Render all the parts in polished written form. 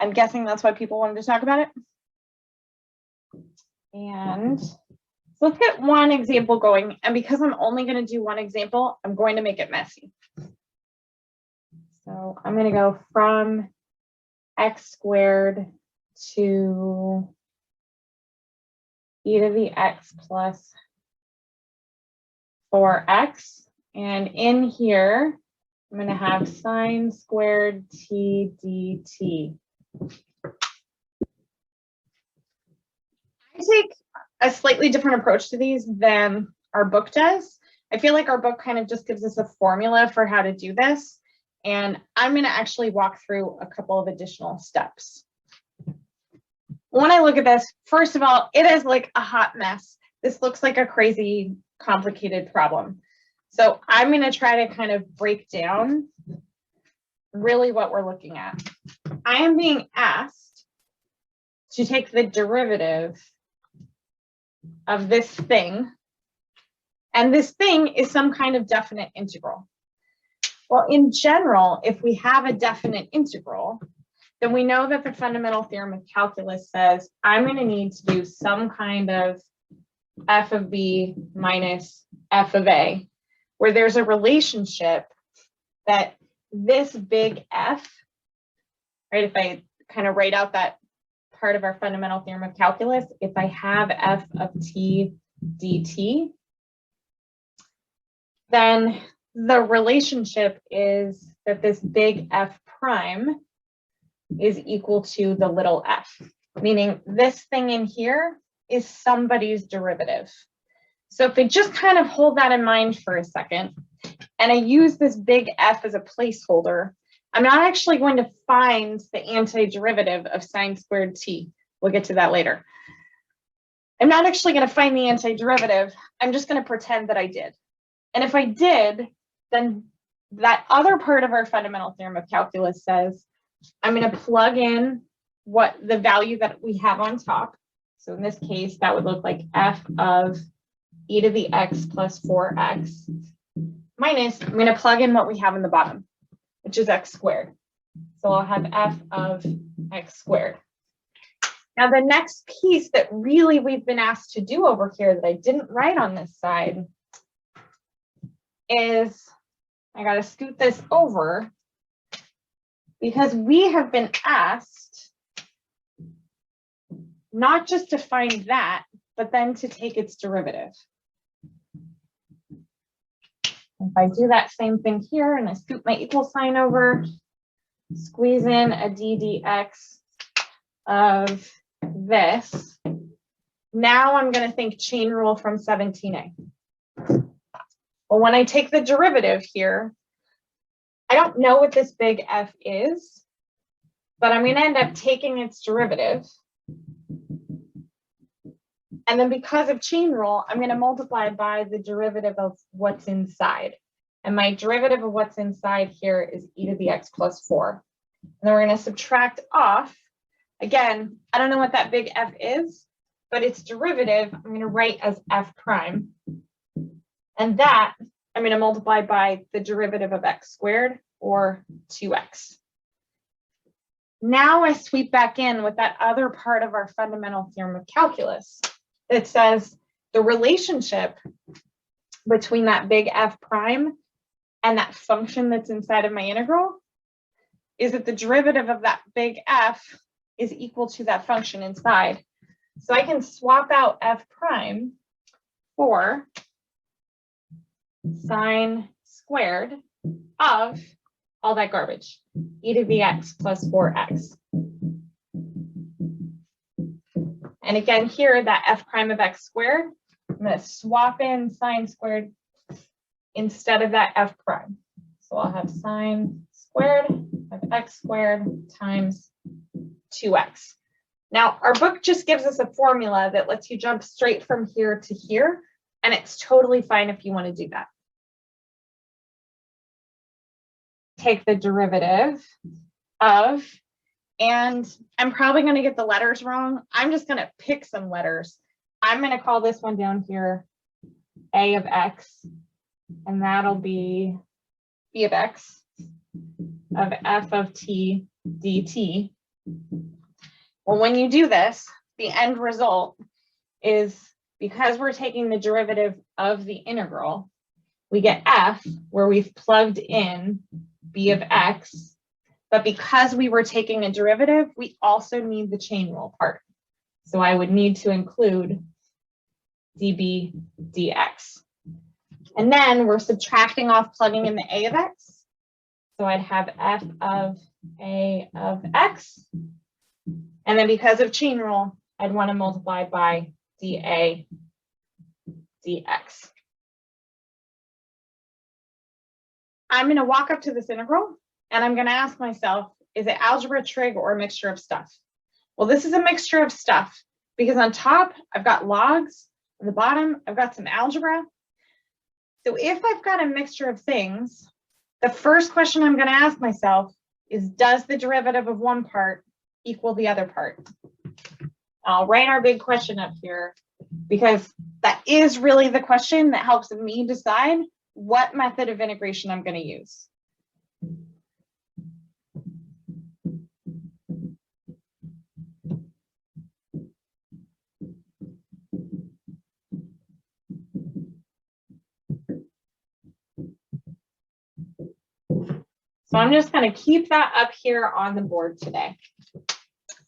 I'm guessing that's why people wanted to talk about it. And so let's get one example going. And because I'm only going to do one example, I'm going to make it messy. So I'm going to go from x squared to e to the x plus 4x. And in here, I'm going to have sine squared t dt. I take a slightly different approach to these than our book does. I feel like our book kind of just gives us a formula for how to do this. And I'm going to actually walk through a couple of additional steps. When I look at this, first of all, it is like a hot mess. This looks like a crazy, complicated problem. So I'm going to try to kind of break down really what we're looking at. I am being asked to take the derivative of this thing, and this thing is some kind of definite integral. Well, in general, if we have a definite integral, then we know that the fundamental theorem of calculus says I'm going to need to do some kind of f of b minus f of a, where there's a relationship that this big F, right, if I kind of write out that part of our fundamental theorem of calculus, if I have f of t dt, then the relationship is that this big F prime is equal to the little f, meaning this thing in here is somebody's derivative. So if we just kind of hold that in mind for a second, and I use this big F as a placeholder, I'm not actually going to find the antiderivative of sine squared t. We'll get to that later. I'm not actually going to find the antiderivative. I'm just going to pretend that I did. And if I did, then that other part of our fundamental theorem of calculus says I'm going to plug in what the value that we have on top. So in this case, that would look like f of e to the x plus 4x minus, I'm going to plug in what we have in the bottom, which is x squared. So I'll have f of x squared. Now the next piece that really we've been asked to do over here that I didn't write on this side is, I got to scoot this over because we have been asked not just to find that, but then to take its derivative. If I do that same thing here and I scoot my equal sign over, squeeze in a d dx of this, now I'm going to think chain rule from 17a. Well, when I take the derivative here, I don't know what this big F is, but I'm going to end up taking its derivative. And then because of chain rule, I'm going to multiply by the derivative of what's inside. And my derivative of what's inside here is e to the x plus 4. And then we're going to subtract off. Again, I don't know what that big F is, but its derivative I'm going to write as f prime. And that I'm going to multiply by the derivative of x squared, or 2x. Now I sweep back in with that other part of our fundamental theorem of calculus. It says the relationship between that big F prime and that function that's inside of my integral is that the derivative of that big F is equal to that function inside. So I can swap out F prime for sine squared of all that garbage, e to the x plus 4x. And again, here, that f prime of x squared, I'm going to swap in sine squared instead of that f prime. So I'll have sine squared of x squared times 2x. Now, our book just gives us a formula that lets you jump straight from here to here, and it's totally fine if you want to do that. Take the derivative of, and I'm probably going to get the letters wrong. I'm just going to pick some letters. I'm going to call this one down here a of x, and that'll be b of x of f of t dt. Well, when you do this, the end result is, because we're taking the derivative of the integral, we get f, where we've plugged in b of x, but because we were taking a derivative, we also need the chain rule part. So I would need to include db dx. And then we're subtracting off plugging in the a of x. So I'd have f of a of x. And then because of chain rule, I'd want to multiply by dA dx. I'm going to walk up to this integral and I'm going to ask myself, is it algebra, trig, or a mixture of stuff? Well, this is a mixture of stuff because on top, I've got logs. On the bottom, I've got some algebra. So if I've got a mixture of things, the first question I'm going to ask myself is, does the derivative of one part equal the other part? I'll write our big question up here because that is really the question that helps me decide what method of integration I'm going to use. So I'm just going to keep that up here on the board today.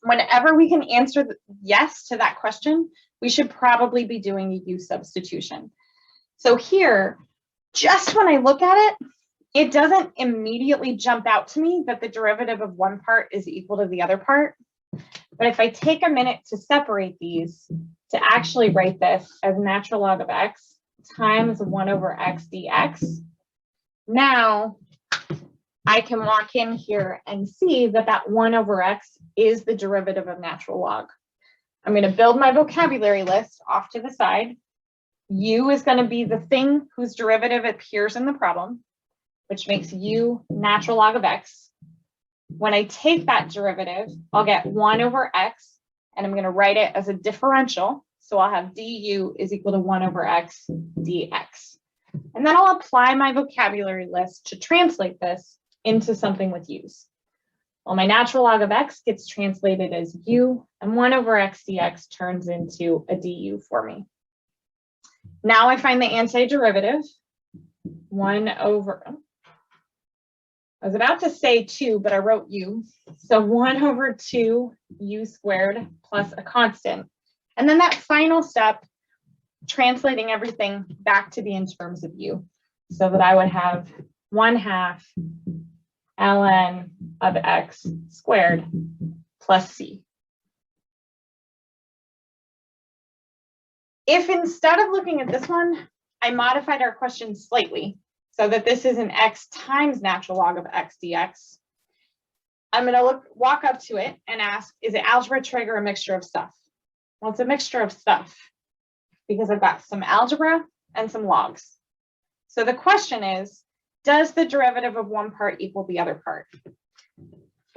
Whenever we can answer yes to that question, we should probably be doing a u substitution. So here, just when I look at it, it doesn't immediately jump out to me that the derivative of one part is equal to the other part. But if I take a minute to separate these, to actually write this as natural log of x times 1 over x dx, now I can walk in here and see that that 1 over x is the derivative of natural log. I'm going to build my vocabulary list off to the side. U is going to be the thing whose derivative appears in the problem, which makes u natural log of x. When I take that derivative, I'll get 1 over x, and I'm going to write it as a differential. So I'll have du is equal to 1 over x dx. And then I'll apply my vocabulary list to translate this into something with u's. Well, my natural log of x gets translated as u, and 1 over x dx turns into a du for me. Now I find the antiderivative. 1 over, I was about to say 2, but I wrote u. So 1 over 2 u squared plus a constant. And then that final step, translating everything back to be in terms of u, so that I would have 1/2 ln of x squared plus c. If instead of looking at this one, I modified our question slightly so that this is an x times natural log of x dx, I'm going to walk up to it and ask, is it algebra, trig, or a mixture of stuff? Well, it's a mixture of stuff because I've got some algebra and some logs. So the question is, does the derivative of one part equal the other part?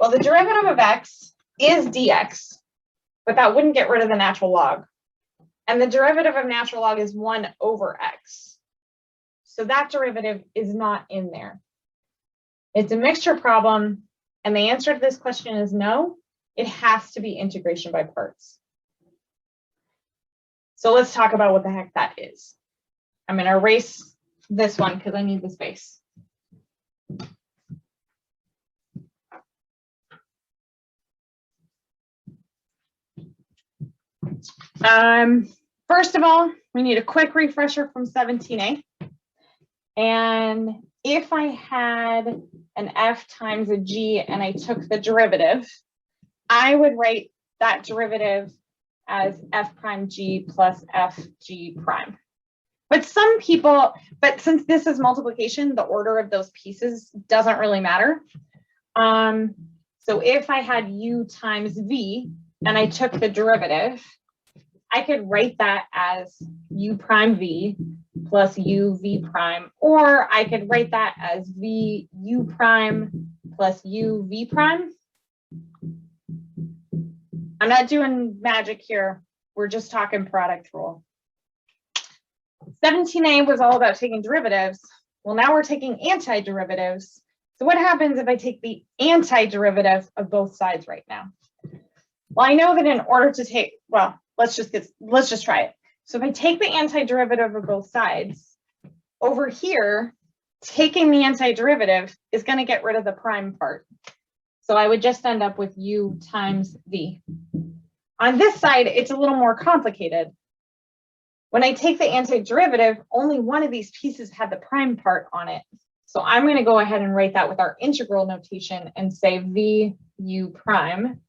Well, the derivative of x is dx, but that wouldn't get rid of the natural log. And the derivative of natural log is 1 over x. So that derivative is not in there. It's a mixture problem, and the answer to this question is no. It has to be integration by parts. So let's talk about what the heck that is. I'm going to erase this one because I need the space. First of all, we need a quick refresher from 17a. And if I had an f times a g and I took the derivative, I would write that derivative as f prime g plus f g prime. But some people, but since this is multiplication, the order of those pieces doesn't really matter. So if I had u times v and I took the derivative, I could write that as u prime v plus u v prime, or I could write that as v u prime plus u v prime. I'm not doing magic here. We're just talking product rule. 17a was all about taking derivatives. Well, now we're taking antiderivatives. So what happens if I take the antiderivative of both sides right now? Well, I know that in order to take, well, let's just try it. So if I take the antiderivative of both sides, over here, taking the antiderivative is going to get rid of the prime part. So I would just end up with u times v. On this side, it's a little more complicated. When I take the antiderivative, only one of these pieces had the prime part on it. So I'm going to go ahead and write that with our integral notation and say v u prime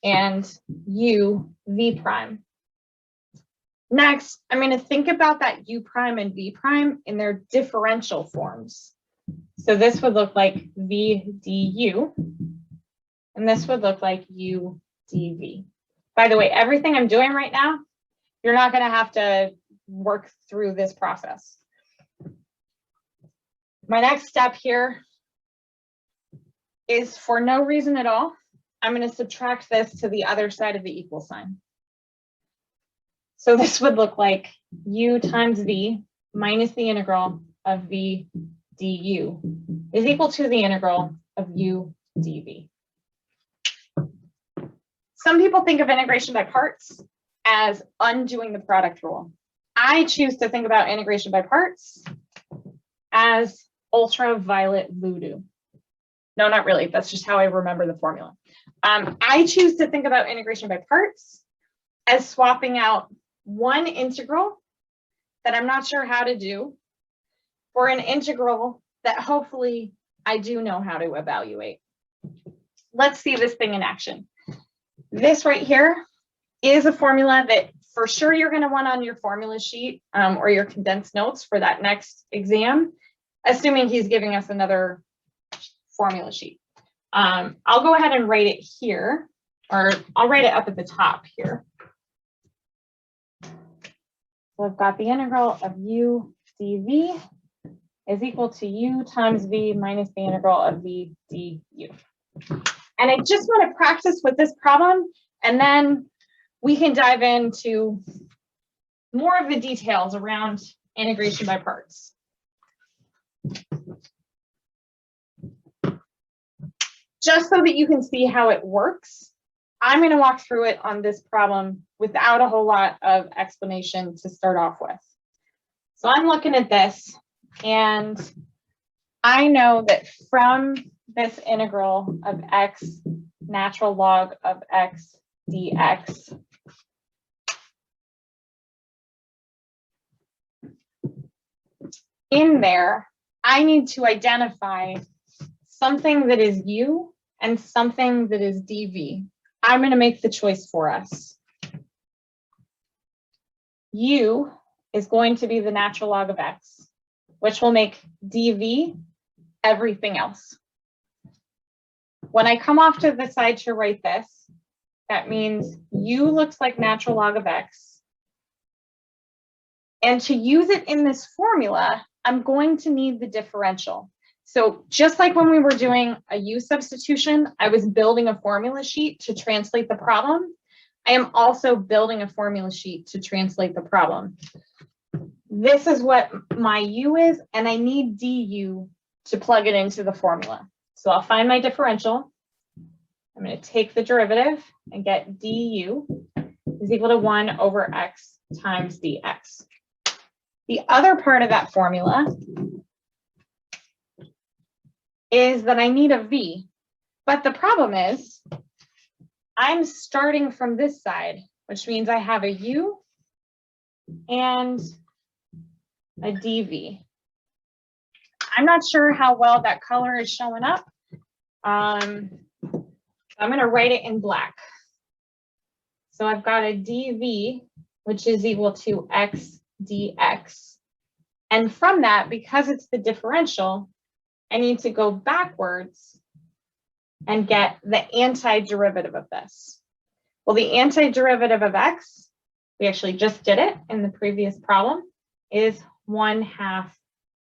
and u v prime. Next, I'm going to think about that u prime and v prime in their differential forms. So this would look like v du, and this would look like u dv. By the way, everything I'm doing right now, you're not going to have to work through this process. My next step here is, for no reason at all, I'm going to subtract this to the other side of the equal sign. So this would look like u times v minus the integral of v du is equal to the integral of u dv. Some people think of integration by parts as undoing the product rule. I choose to think about integration by parts as ultraviolet voodoo. No, not really. That's just how I remember the formula. I choose to think about integration by parts as swapping out one integral that I'm not sure how to do for an integral that hopefully I do know how to evaluate. Let's see this thing in action. This right here is a formula that for sure you're going to want on your formula sheet or your condensed notes for that next exam, assuming he's giving us another formula sheet. I'll go ahead and write it here, or I'll write it up at the top here. So I've got the integral of u dv is equal to u times v minus the integral of v du. And I just want to practice with this problem, and then we can dive into more of the details around integration by parts. Just so that you can see how it works, I'm going to walk through it on this problem without a whole lot of explanation to start off with. So I'm looking at this, and I know that from this integral of x natural log of x dx, in there, I need to identify something that is u and something that is dv. I'm going to make the choice for us. U is going to be the natural log of x, which will make dv everything else. When I come off to the side to write this, that means u looks like natural log of x. And to use it in this formula, I'm going to need the differential. So just like when we were doing a u substitution, I was building a formula sheet to translate the problem. I am also building a formula sheet to translate the problem. This is what my u is, and I need du to plug it into the formula. So I'll find my differential. I'm going to take the derivative and get du is equal to 1 over x times dx. The other part of that formula is that I need a v, but the problem is I'm starting from this side, which means I have a u and a dv. I'm not sure how well that color is showing up. I'm going to write it in black. So I've got a dv, which is equal to x dx. And from that, because it's the differential, I need to go backwards and get the antiderivative of this. Well, the antiderivative of x, we actually just did it in the previous problem, is 1/2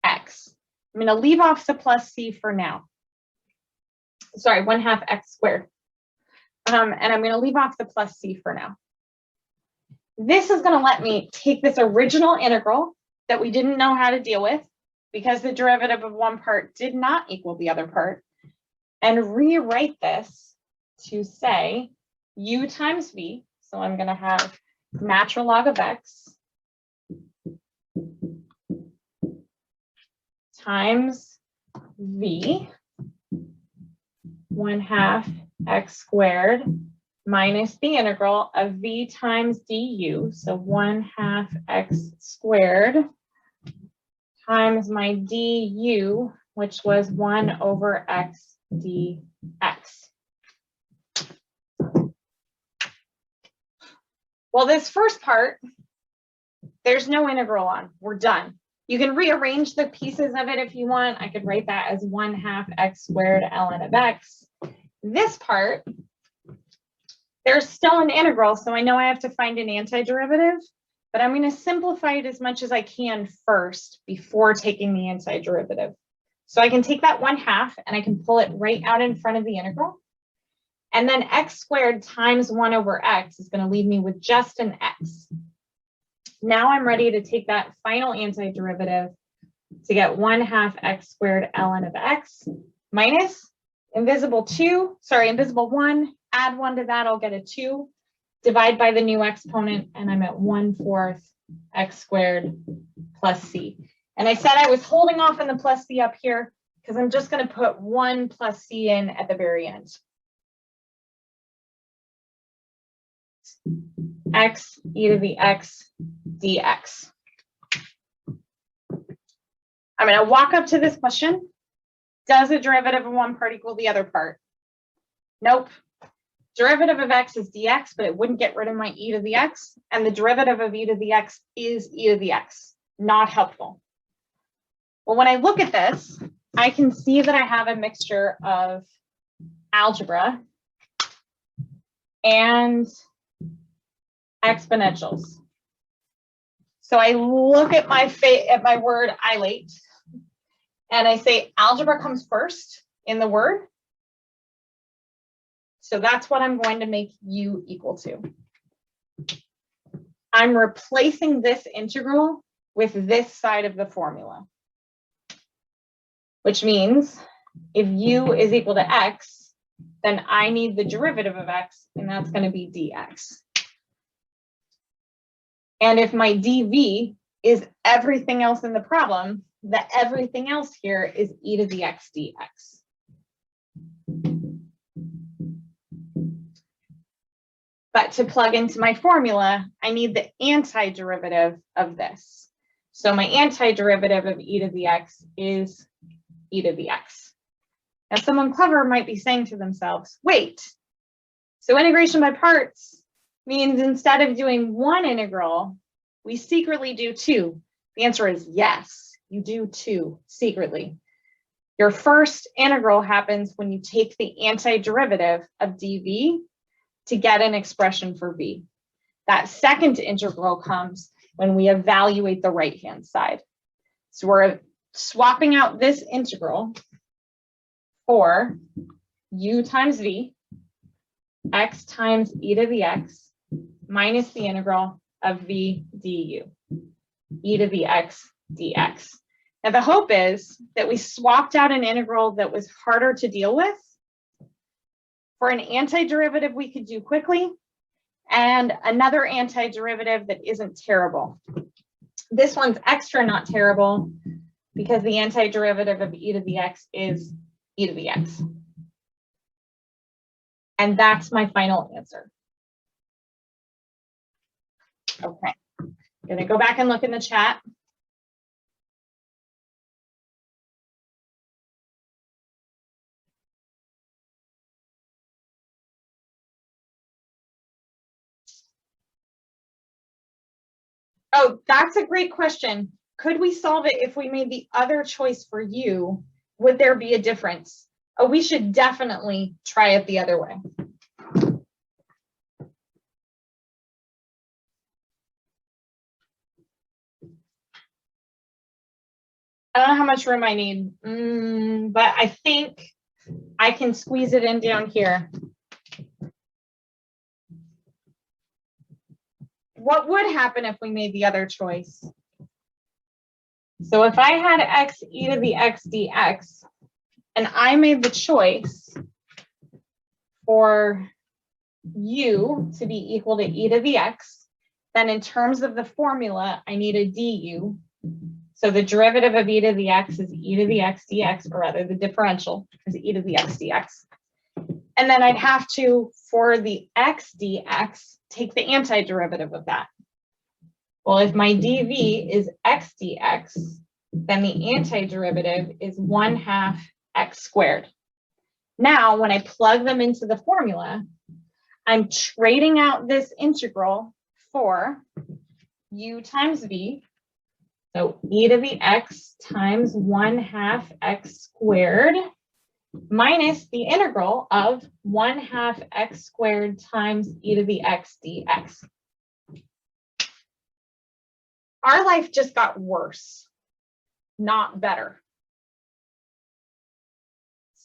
x. I'm going to leave off the plus c for now. Sorry, 1/2 x squared. And I'm going to leave off the plus c for now. This is going to let me take this original integral that we didn't know how to deal with because the derivative of one part did not equal the other part, and rewrite this to say u times v. So I'm going to have natural log of x times v 1/2 x squared minus the integral of v times du. So 1/2 x squared times my du, which was 1/x dx. Well, this first part, there's no integral on. We're done. You can rearrange the pieces of it if you want. I could write that as 1/2 x squared ln of x. This part, there's still an integral, so I know I have to find an antiderivative, but I'm going to simplify it as much as I can first before taking the antiderivative. So I can take that 1/2 and I can pull it right out in front of the integral. And then x squared times 1/x is going to leave me with just an x. Now I'm ready to take that final antiderivative to get 1/2 x squared ln of x minus invisible 1, add 1 to that, I'll get a 2, divide by the new exponent, and I'm at 1/4 x squared plus c. And I said I was holding off on the plus c up here because I'm just going to put 1 plus c in at the very end. X e to the x dx. I'm going to walk up to this question. Does a derivative of one part equal the other part? Nope. Derivative of x is dx, but it wouldn't get rid of my e to the x. And the derivative of e to the x is e to the x. Not helpful. Well, when I look at this, I can see that I have a mixture of algebra and exponentials. So I look at my word ilate and I say algebra comes first in the word. So that's what I'm going to make u equal to. I'm replacing this integral with this side of the formula, which means if u is equal to x, then I need the derivative of x, and that's going to be dx. And if my dv is everything else in the problem, that everything else here is e to the x dx. But to plug into my formula, I need the antiderivative of this. So my antiderivative of e to the x is e to the x. Now someone clever might be saying to themselves, wait, so integration by parts means instead of doing one integral, we secretly do two. The answer is yes, you do two secretly. Your first integral happens when you take the antiderivative of dv to get an expression for v. That second integral comes when we evaluate the right-hand side. So we're swapping out this integral for u times v, x times e to the x, minus the integral of v du, e to the x dx. Now the hope is that we swapped out an integral that was harder to deal with for an antiderivative we could do quickly, and another antiderivative that isn't terrible. This one's extra not terrible because the antiderivative of e to the x is e to the x. And that's my final answer. Okay, I'm gonna go back and look in the chat. Oh, that's a great question. Could we solve it if we made the other choice for u? Would there be a difference? Oh, we should definitely try it the other way. I don't know how much room I need, but I think I can squeeze it in down here. What would happen if we made the other choice? So if I had x e to the x dx, and I made the choice for u to be equal to e to the x, then in terms of the formula, I need a du. So the derivative of e to the x is e to the x dx, or rather the differential is e to the x dx. And then I'd have to, for the x dx, take the antiderivative of that. Well, if my dv is x dx, then the antiderivative is 1/2 x squared. Now, when I plug them into the formula, I'm trading out this integral for u times v. So e to the x times 1/2 x squared minus the integral of 1/2 x squared times e to the x dx. Our life just got worse, not better.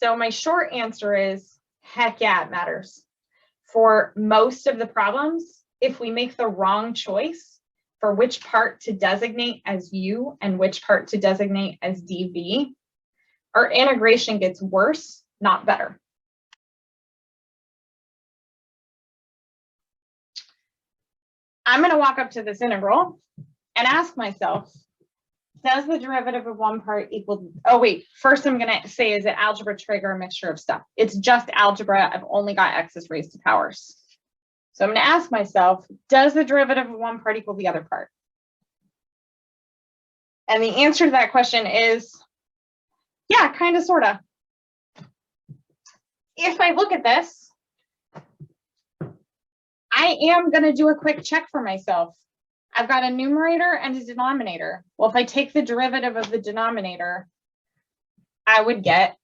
So my short answer is, heck yeah, it matters. For most of the problems, if we make the wrong choice for which part to designate as u and which part to designate as dv, our integration gets worse, not better. I'm going to walk up to this integral and ask myself, does the derivative of one part equal, oh wait, first I'm going to say, is it algebra, trig, or a mixture of stuff? It's just algebra. I've only got x's raised to powers. So I'm going to ask myself, does the derivative of one part equal the other part? And the answer to that question is, yeah, kind of, sort of. If I look at this, I am going to do a quick check for myself. I've got a numerator and a denominator. Well, if I take the derivative of the denominator, I would get,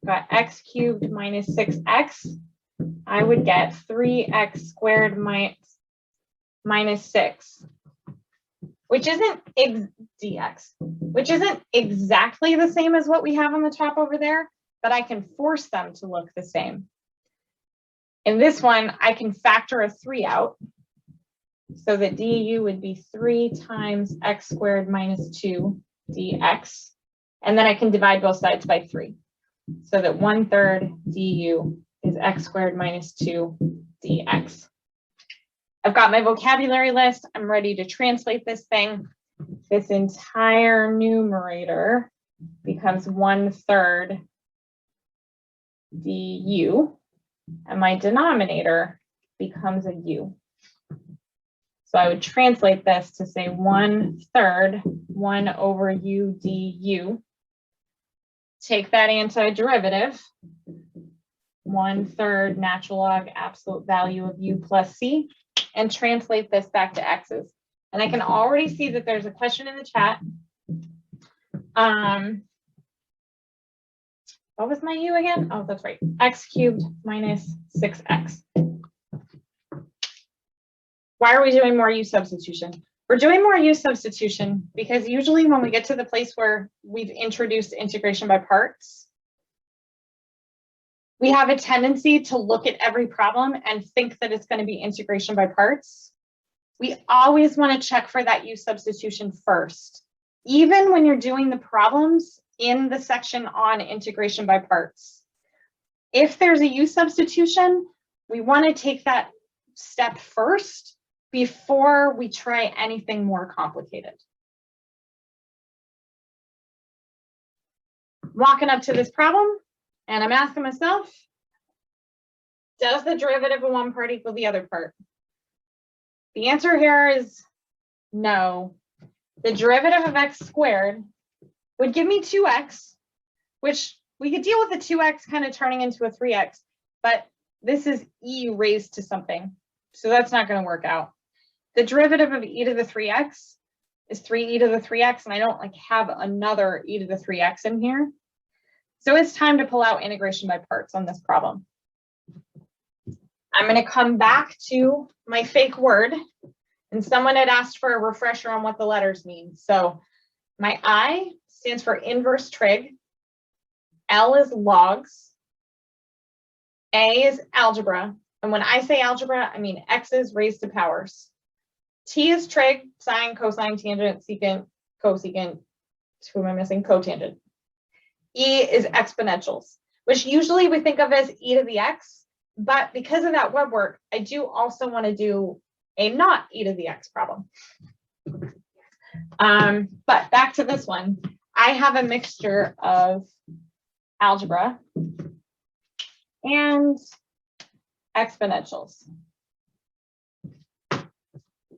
got x cubed minus 6x. I would get 3x squared minus 6, which isn't dx, which isn't exactly the same as what we have on the top over there, but I can force them to look the same. In this one, I can factor a 3 out, so that du would be 3 times x squared minus 2 dx. And then I can divide both sides by 3, so that 1/3 du is x squared minus 2 dx. I've got my vocabulary list. I'm ready to translate this thing. This entire numerator becomes 1/3 du, and my denominator becomes a u. So I would translate this to say 1/3 1 over u du. Take that antiderivative, 1/3 natural log absolute value of u plus c, and translate this back to x's. And I can already see that there's a question in the chat. What was my u again? Oh, that's right. X cubed minus 6x. Why are we doing more u substitution? We're doing more u substitution because usually when we get to the place where we've introduced integration by parts, we have a tendency to look at every problem and think that it's going to be integration by parts. We always want to check for that u substitution first, even when you're doing the problems in the section on integration by parts. If there's a u substitution, we want to take that step first before we try anything more complicated. Walking up to this problem, and I'm asking myself, does the derivative of one part equal the other part? The answer here is no. The derivative of x squared would give me 2x, which we could deal with the 2x kind of turning into a 3x, but this is e raised to something, so that's not going to work out. The derivative of e to the 3x is 3e to the 3x, and I don't have another e to the 3x in here. So it's time to pull out integration by parts on this problem. I'm going to come back to my fake word, and someone had asked for a refresher on what the letters mean. So my I stands for inverse trig, L is logs, A is algebra, and when I say algebra, I mean x's raised to powers. T is trig, sine, cosine, tangent, secant, cosecant, who am I missing? Cotangent. E is exponentials, which usually we think of as e to the x, But because of that web work, I do also want to do a not e to the x problem. But back to this one, I have a mixture of algebra and exponentials.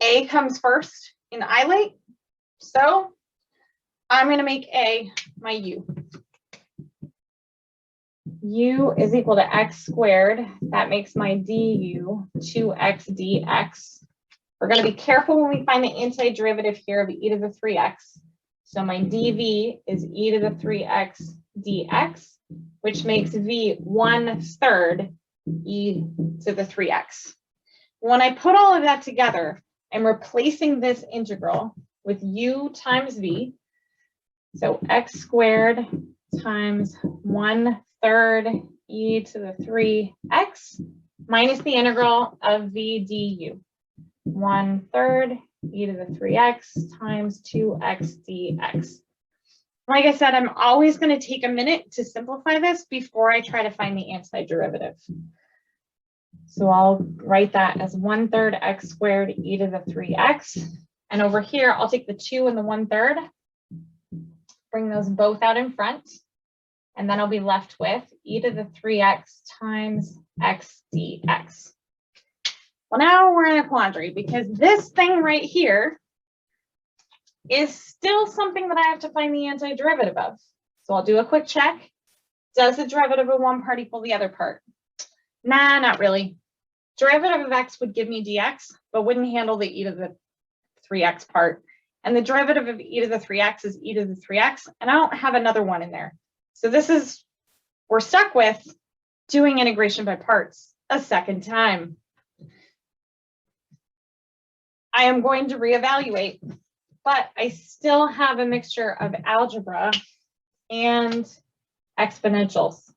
A comes first in ILATE, so I'm going to make A my U. U is equal to x squared. That makes my du 2x dx. We're going to be careful when we find the antiderivative here of e to the 3x. So my dv is e to the 3x dx, which makes v 1/3 e to the 3x. When I put all of that together, I'm replacing this integral with u times v. So x squared times 1/3 e to the 3x minus the integral of v du. 1/3 e to the 3x times 2x dx. Like I said, I'm always going to take a minute to simplify this before I try to find the antiderivative. So I'll write that as 1/3 x squared e to the 3x. And over here, I'll take the 2 and the 1/3, bring those both out in front. And then I'll be left with e to the 3x times x dx. Well, now we're in a quandary because this thing right here is still something that I have to find the antiderivative of. So I'll do a quick check. Does the derivative of one part equal the other part? Nah, not really. Derivative of x would give me dx, but wouldn't handle the e to the 3x part. And the derivative of e to the 3x is e to the 3x, and I don't have another one in there. So this is, we're stuck with doing integration by parts a second time. I am going to reevaluate, but I still have a mixture of algebra and exponentials.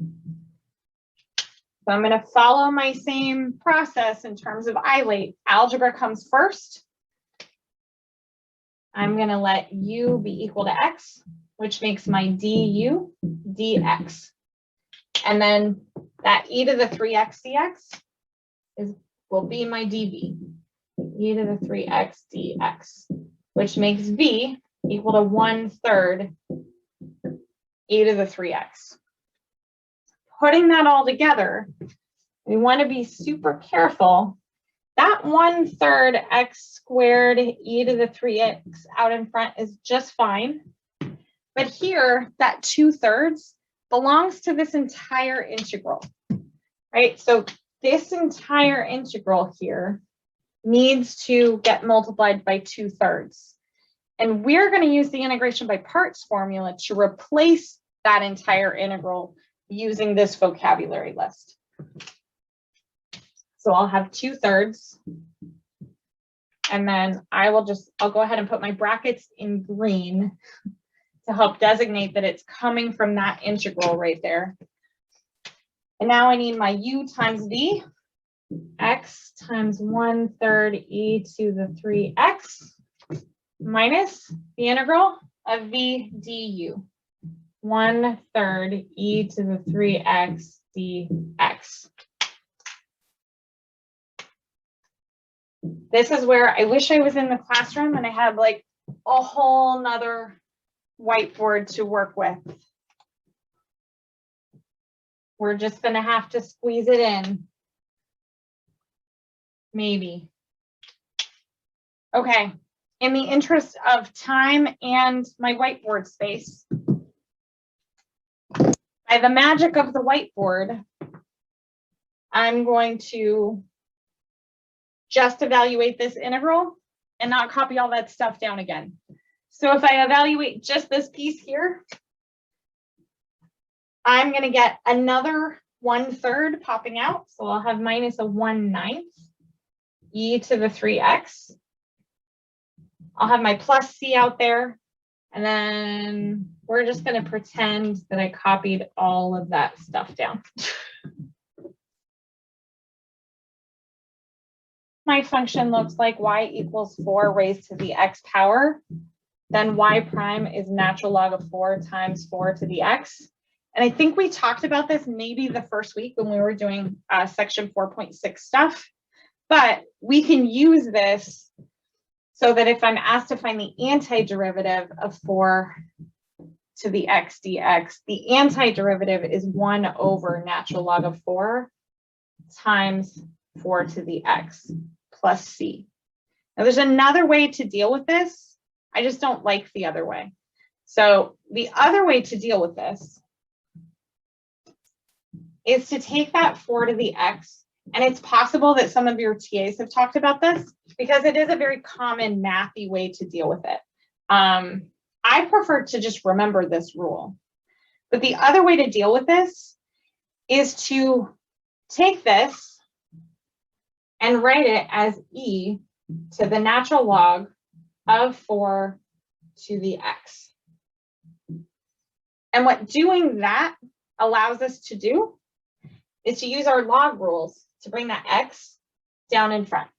So I'm going to follow my same process in terms of ILATE. Algebra comes first. I'm going to let u be equal to x, which makes my du dx. And then that e to the 3x dx will be my dv, e to the 3x dx, which makes v equal to 1/3 e to the 3x. Putting that all together, we want to be super careful. That 1/3 x squared e to the 3x out in front is just fine. But here, that 2/3 belongs to this entire integral, right? So this entire integral here needs to get multiplied by 2/3. And we're going to use the integration by parts formula to replace that entire integral using this vocabulary list. So I'll have 2/3. And then I'll go ahead and put my brackets in green to help designate that it's coming from that integral right there. And now I need my u times v, x times 1/3 e to the 3x minus the integral of v du, 1/3 e to the 3x dx. This is where I wish I was in the classroom and I had like a whole nother whiteboard to work with. We're just going to have to squeeze it in. Maybe. Okay. In the interest of time and my whiteboard space, by the magic of the whiteboard, I'm going to just evaluate this integral and not copy all that stuff down again. So if I evaluate just this piece here, I'm going to get another 1/3 popping out. So I'll have minus a 1/9 e to the 3x. I'll have my plus c out there. And then we're just going to pretend that I copied all of that stuff down. My function looks like y equals 4 raised to the x power. Then y prime is natural log of 4 times 4 to the x. And I think we talked about this maybe the first week when we were doing section 4.6 stuff, but we can use this so that if I'm asked to find the antiderivative of 4 to the x dx, the antiderivative is 1 over natural log of 4 times 4 to the x plus c. Now there's another way to deal with this. I just don't like the other way. So the other way to deal with this is to take that 4 to the x, and it's possible that some of your TAs have talked about this because it is a very common mathy way to deal with it. I prefer to just remember this rule. But the other way to deal with this is to take this and write it as e to the natural log of 4 to the x. And what doing that allows us to do is to use our log rules to bring that x down in front.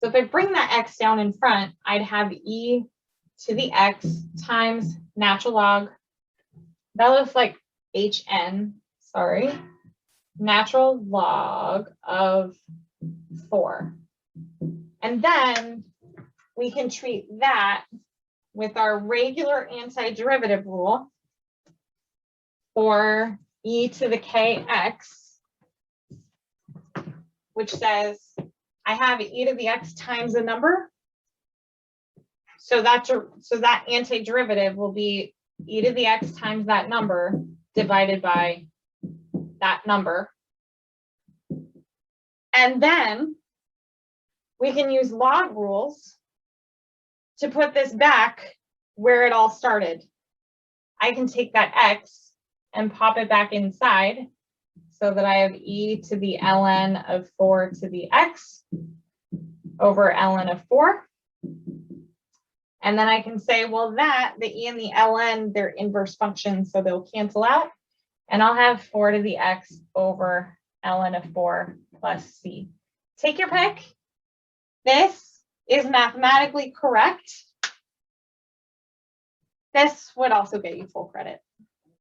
So if I bring that x down in front, I'd have e to the x times natural log. That looks like hn, sorry, natural log of 4. And then we can treat that with our regular antiderivative rule for e to the kx, which says I have e to the x times a number. So that antiderivative will be e to the x times that number divided by that number. And then we can use log rules to put this back where it all started. I can take that x and pop it back inside so that I have e to the ln of 4 to the x over ln of 4. And then I can say, well, the e and the ln, they're inverse functions, so they'll cancel out. And I'll have 4 to the x over ln of 4 plus c. Take your pick. This is mathematically correct. This would also get you full credit.